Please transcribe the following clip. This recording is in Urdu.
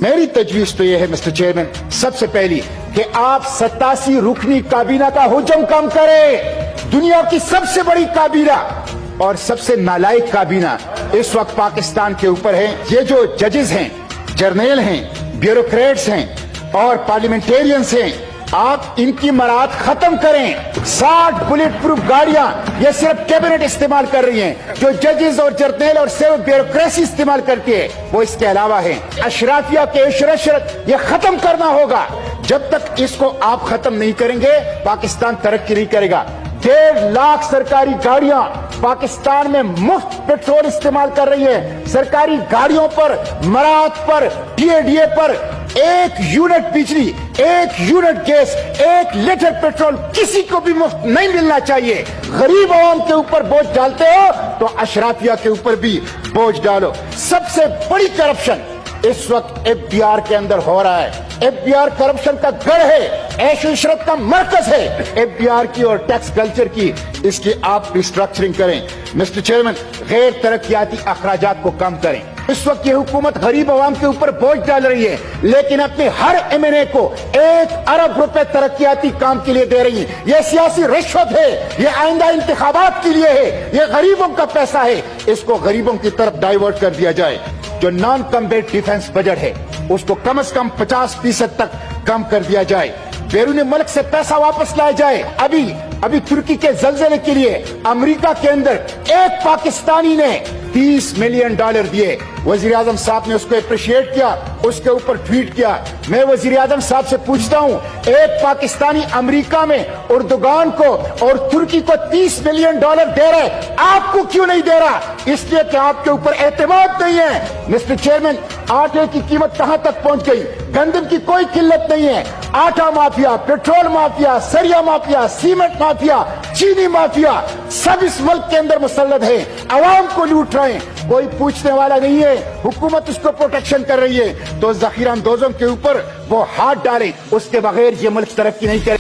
میری تجویز تو یہ ہے مسٹر چیئرمین، سب سے پہلی کہ آپ 87 رکنی کابینہ کا حجم کم کریں۔ دنیا کی سب سے بڑی کابینہ اور سب سے نالائق کابینہ اس وقت پاکستان کے اوپر ہے۔ یہ جو ججز ہیں، جرنیل ہیں، بیوروکریٹس ہیں اور پارلیمنٹیرینز ہیں، آپ ان کی مراعات ختم کریں۔ 60 بلٹ پروف گاڑیاں یہ صرف کیبنٹ استعمال کر رہی ہیں، جو ججز اور جرنیل اور سیول بیوروکریسی استعمال کرتی ہے وہ اس کے علاوہ ہیں۔ اشرافیہ کے عشرت یہ ختم کرنا ہوگا۔ جب تک اس کو آپ ختم نہیں کریں گے پاکستان ترقی نہیں کرے گا۔ 1.5 لاکھ سرکاری گاڑیاں پاکستان میں مفت پیٹرول استعمال کر رہی ہیں۔ سرکاری گاڑیوں پر، مراعات پر، ڈی اے پر 1 یونٹ بجلی، 1 یونٹ گیس، 1 لیٹر پیٹرول کسی کو بھی مفت نہیں ملنا چاہیے۔ غریب عوام کے اوپر بوجھ ڈالتے ہو تو اشرافیہ کے اوپر بھی بوجھ ڈالو۔ سب سے بڑی کرپشن اس وقت ایف بی آر کے اندر ہو رہا ہے۔ ایف بی آر کرپشن کا گڑھ ہے، عیش و عشرت کا مرکز ہے۔ ایف بی آر کی اور ٹیکس کلچر کی اس کی آپ ریسٹرکچرنگ کریں۔ مسٹر چیئرمین، غیر ترقیاتی اخراجات کو کم کریں۔ اس وقت یہ حکومت غریب عوام کے اوپر بوجھ ڈال رہی ہے لیکن اپنے ہر ایم این اے کو 1 ارب روپے ترقیاتی کام کے لیے دے رہی ہے۔ یہ سیاسی رشوت ہے، یہ آئندہ انتخابات کے لیے ہے، یہ غریبوں کا پیسہ ہے۔ اس کو غریبوں کی طرف ڈائیورٹ کر دیا جائے۔ جو نان کمبیٹ ڈیفنس بجٹ ہے اس کو کم از کم 50% تک کم کر دیا جائے۔ بیرون ملک سے پیسہ واپس لایا جائے۔ ابھی ترکی کے زلزلے کے لیے امریکہ کے اندر ایک پاکستانی نے $30 ملین دیے۔ وزیر اعظم صاحب نے اس کو اپریشیٹ کیا، اس کے اوپر ٹویٹ کیا۔ میں وزیر اعظم صاحب سے پوچھتا ہوں، ایک پاکستانی امریکہ میں اردوغان کو اور ترکی کو $30 ملین دے رہا ہے، آپ کو کیوں نہیں دے رہا؟ اس لیے کہ آپ کے اوپر اعتماد نہیں ہے۔ مسٹر چیئرمین، آٹے کی قیمت کہاں تک پہنچ گئی؟ گندم کی کوئی قلت نہیں ہے۔ آٹا مافیا، پیٹرول مافیا، سریا مافیا، سیمنٹ مافیا، چینی مافیا سب اس ملک کے اندر مسلط ہے، عوام کو لوٹ رہے ہیں، کوئی پوچھنے والا نہیں ہے۔ حکومت اس کو پروٹیکشن کر رہی ہے تو ذخیرہ اندوزوں کے اوپر وہ ہاتھ ڈالے، اس کے بغیر یہ ملک ترقی نہیں کرے۔